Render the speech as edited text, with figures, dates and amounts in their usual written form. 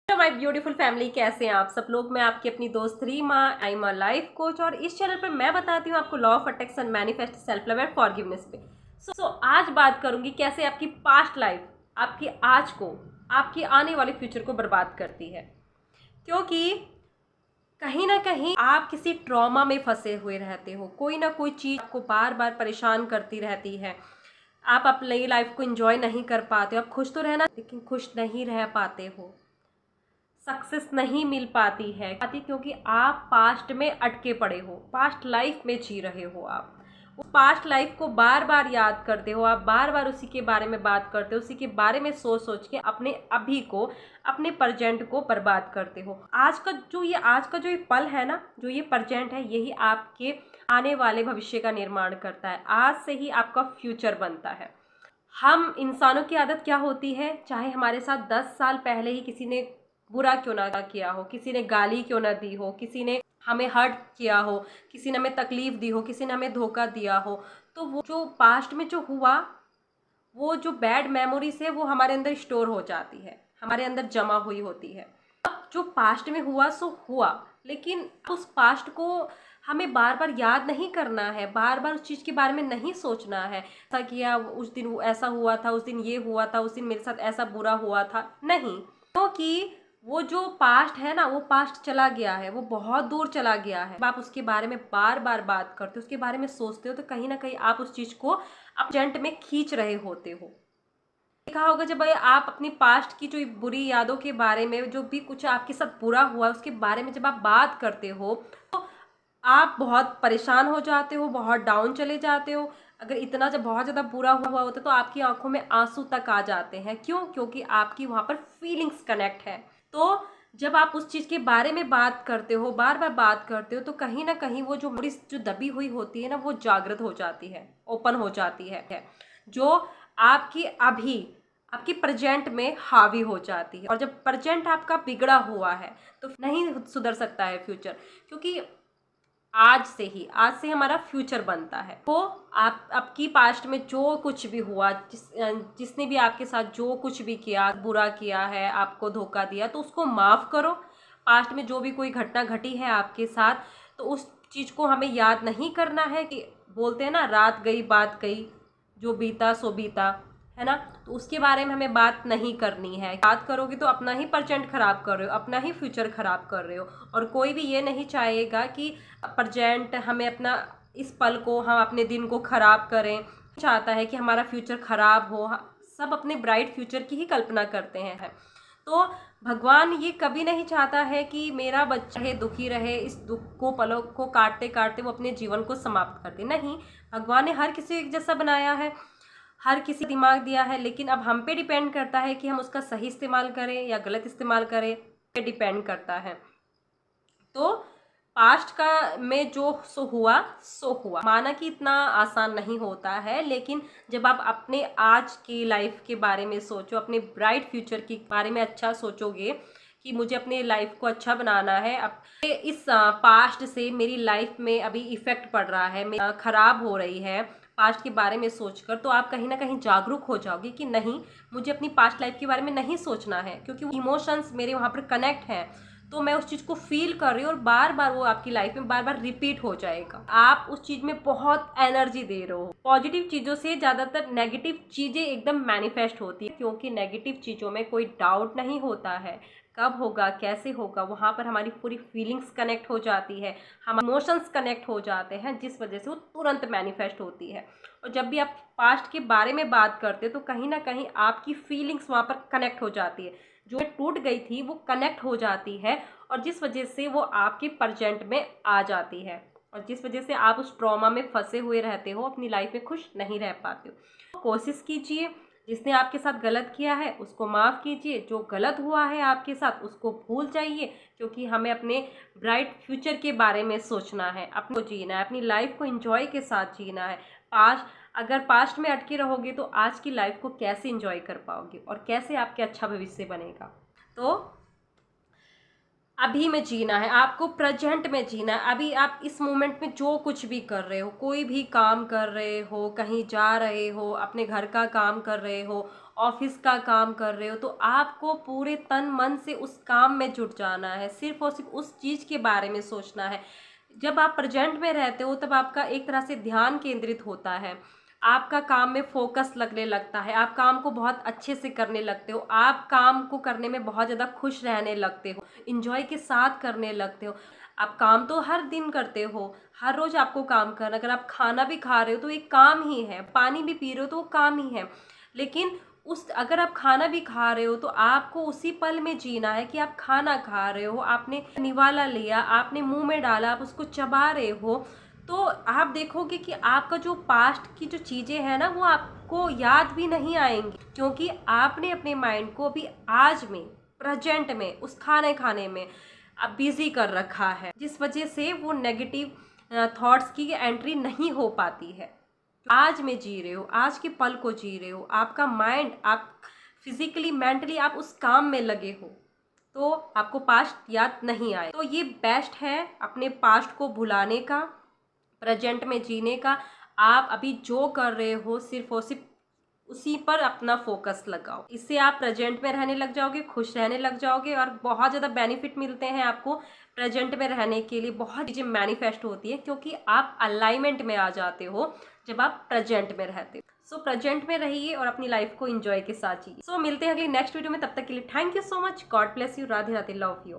Hello my beautiful family, कैसे हैं आप सब लोग। मैं आपकी अपनी दोस्त Rima, I am a life coach और इस चैनल पर मैं बताती हूँ आपको law of attraction, manifest, self love and forgiveness पे। सो आज बात करूंगी कैसे आपकी पास्ट लाइफ आपकी आज को, आपकी आने वाले फ्यूचर को बर्बाद करती है। क्योंकि कहीं ना कहीं आप किसी ट्रॉमा में फंसे हुए रहते हो, कोई ना कोई चीज़ आपको बार बार परेशान करती रहती है। आप अपनी लाइफ को एंजॉय नहीं कर पाते हो। आप खुश तो रहना लेकिन खुश नहीं रह पाते हो, सक्सेस नहीं मिल पाती है क्योंकि आप पास्ट में अटके पड़े हो, पास्ट लाइफ में जी रहे हो। आप उस पास्ट लाइफ को बार बार याद करते हो, आप बार बार उसी के बारे में बात करते हो, उसी के बारे में सोच सोच के अपने अभी को, अपने प्रेजेंट को बर्बाद करते हो। आज का जो ये पल है ना, जो ये प्रेजेंट है, यही आपके आने वाले भविष्य का निर्माण करता है। आज से ही आपका फ्यूचर बनता है। हम इंसानों की आदत क्या होती है, चाहे हमारे साथ 10 साल पहले ही किसी ने बुरा क्यों ना किया हो, किसी ने गाली क्यों ना दी हो, किसी ने हमें हर्ट किया हो, किसी ने हमें तकलीफ दी हो, किसी ने हमें धोखा दिया हो, तो वो जो पास्ट में जो हुआ, वो जो बैड मेमोरीज है वो हमारे अंदर स्टोर हो जाती है, हमारे अंदर जमा हुई होती है। अब जो पास्ट में हुआ सो हुआ, लेकिन उस पास्ट को हमें बार बार याद नहीं करना है, बार बार उस चीज़ के बारे में नहीं सोचना है। ऐसा किया उस दिन, वो ऐसा हुआ था, उस दिन ये हुआ था, उस दिन मेरे साथ ऐसा बुरा हुआ था, नहीं। क्योंकि वो जो पास्ट है ना, वो पास्ट चला गया है, वो बहुत दूर चला गया है। आप उसके बारे में बार बार बात करते हो, उसके बारे में सोचते हो, तो कहीं ना कहीं आप उस चीज़ को अपजेंट में खींच रहे होते हो। देखा होगा जब आप अपनी पास्ट की जो बुरी यादों के बारे में, जो भी कुछ आपके साथ बुरा हुआ उसके बारे में जब आप बात करते हो, तो आप बहुत परेशान हो जाते हो, बहुत डाउन चले जाते हो। अगर इतना जब बहुत ज़्यादा बुरा हुआ होता है तो आपकी आंखों में आंसू तक आ जाते हैं। क्यों? क्योंकि आपकी वहाँ पर फीलिंग्स कनेक्ट है। तो जब आप उस चीज़ के बारे में बात करते हो, बार बार बात करते हो, तो कहीं ना कहीं वो जो जो दबी हुई होती है ना, वो जागृत हो जाती है, ओपन हो जाती है, जो आपकी अभी आपकी प्रेजेंट में हावी हो जाती है। और जब प्रेजेंट आपका बिगड़ा हुआ है तो नहीं सुधर सकता है फ्यूचर, क्योंकि आज से हमारा फ्यूचर बनता है। तो आप आपकी पास्ट में जो कुछ भी हुआ, जिसने भी आपके साथ जो कुछ भी किया, बुरा किया है, आपको धोखा दिया, तो उसको माफ़ करो। पास्ट में जो भी कोई घटना घटी है आपके साथ, तो उस चीज़ को हमें याद नहीं करना है। कि बोलते हैं ना, रात गई बात गई, जो बीता सो बीता, है ना। तो उसके बारे में हमें बात नहीं करनी है। याद करोगे तो अपना ही प्रेजेंट खराब कर रहे हो, अपना ही फ्यूचर खराब कर रहे हो। और कोई भी ये नहीं चाहेगा कि प्रेजेंट हमें अपना, इस पल को, हम अपने दिन को खराब करें। चाहता है कि हमारा फ्यूचर खराब हो। सब अपने ब्राइट फ्यूचर की ही कल्पना करते हैं। तो भगवान ये कभी नहीं चाहता है कि मेरा बच्चा है दुखी रहे, इस दुख को, पलों को काटते काटते वो अपने जीवन को समाप्त कर दे। नहीं, भगवान ने हर किसी को एक जैसा बनाया है, हर किसी दिमाग दिया है, लेकिन अब हम पे डिपेंड करता है कि हम उसका सही इस्तेमाल करें या गलत इस्तेमाल करें, पे डिपेंड करता है। तो पास्ट का में जो सो हुआ, माना कि इतना आसान नहीं होता है, लेकिन जब आप अपने आज की लाइफ के बारे में सोचो, अपने ब्राइट फ्यूचर के बारे में अच्छा सोचोगे कि मुझे अपने लाइफ को अच्छा बनाना है, अब इस पास्ट से मेरी लाइफ में अभी इफेक्ट पड़ रहा है, खराब हो रही है पास्ट के बारे में सोचकर, तो आप कहीं ना कहीं जागरूक हो जाओगे कि नहीं, मुझे अपनी पास्ट लाइफ के बारे में नहीं सोचना है, क्योंकि वो इमोशंस मेरे वहाँ पर कनेक्ट हैं। तो मैं उस चीज़ को फील कर रही हूँ और बार बार वो आपकी लाइफ में बार बार रिपीट हो जाएगा। आप उस चीज़ में बहुत एनर्जी दे रहे हो। पॉजिटिव चीज़ों से ज़्यादातर नेगेटिव चीज़ें एकदम मैनिफेस्ट होती है, क्योंकि नेगेटिव चीज़ों में कोई डाउट नहीं होता है कब होगा, कैसे होगा। वहाँ पर हमारी पूरी फीलिंग्स कनेक्ट हो जाती है, हम इमोशंस कनेक्ट हो जाते हैं, जिस वजह से वो तुरंत मैनिफेस्ट होती है। और जब भी आप पास्ट के बारे में बात करते हो तो कहीं ना कहीं आपकी फीलिंग्स वहाँ पर कनेक्ट हो जाती है, जो टूट गई थी वो कनेक्ट हो जाती है, और जिस वजह से वो आपके प्रेजेंट में आ जाती है, और जिस वजह से आप उस ट्रॉमा में फंसे हुए रहते हो, अपनी लाइफ में खुश नहीं रह पाते हो। कोशिश कीजिए, जिसने आपके साथ गलत किया है उसको माफ़ कीजिए, जो गलत हुआ है आपके साथ उसको भूल जाइए, क्योंकि हमें अपने ब्राइट फ्यूचर के बारे में सोचना है, अपने को जीना है, अपनी लाइफ को एंजॉय के साथ जीना है। अगर पास्ट में अटके रहोगे तो आज की लाइफ को कैसे एंजॉय कर पाओगे और कैसे आपके अच्छा भविष्य बनेगा। तो अभी में जीना है, आपको प्रेजेंट में जीना है। अभी आप इस मोमेंट में जो कुछ भी कर रहे हो, कोई भी काम कर रहे हो, कहीं जा रहे हो, अपने घर का काम कर रहे हो, ऑफिस का काम कर रहे हो, तो आपको पूरे तन मन से उस काम में जुट जाना है, सिर्फ और सिर्फ उस चीज़ के बारे में सोचना है। जब आप प्रेजेंट में रहते हो तब आपका एक तरह से ध्यान केंद्रित होता है, आपका काम में फोकस लगने लगता है, आप काम को बहुत अच्छे से करने लगते हो, आप काम को करने में बहुत ज़्यादा खुश रहने लगते हो, इंजॉय के साथ करने लगते हो। आप काम तो हर दिन करते हो, हर रोज़ आपको काम करना, अगर आप खाना भी खा रहे हो तो एक काम ही है, पानी भी पी रहे हो तो वो काम ही है। लेकिन उस अगर आप खाना भी खा रहे हो तो आपको उसी पल में जीना है कि आप खाना खा रहे हो, आपने निवाला लिया, आपने मुंह में डाला, आप उसको चबा रहे हो, तो आप देखोगे कि आपका जो पास्ट की जो चीज़ें हैं ना वो आपको याद भी नहीं आएंगी, क्योंकि आपने अपने माइंड को अभी आज में, प्रेजेंट में, उस खाने खाने में अब बिजी कर रखा है, जिस वजह से वो नेगेटिव थॉट्स की एंट्री नहीं हो पाती है। आज में जी रहे हो, आज के पल को जी रहे हो, आपका माइंड, आप फिजिकली मेंटली आप उस काम में लगे हो, तो आपको पास्ट याद नहीं आए। तो ये बेस्ट है अपने पास्ट को भुलाने का, प्रेजेंट में जीने का। आप अभी जो कर रहे हो सिर्फ और सिर्फ उसी पर अपना फोकस लगाओ, इससे आप प्रेजेंट में रहने लग जाओगे, खुश रहने लग जाओगे, और बहुत ज़्यादा बेनिफिट मिलते हैं आपको प्रेजेंट में रहने के लिए। बहुत चीज़ें मैनिफेस्ट होती है क्योंकि आप अलाइनमेंट में आ जाते हो जब आप प्रेजेंट में रहते हो। सो प्रेजेंट में रहिए और अपनी लाइफ को एंजॉय के साथ जिए। सो मिलते हैं अगली नेक्स्ट वीडियो में, तब तक के लिए thank you so much, God bless you, Radhe Radhe, love you.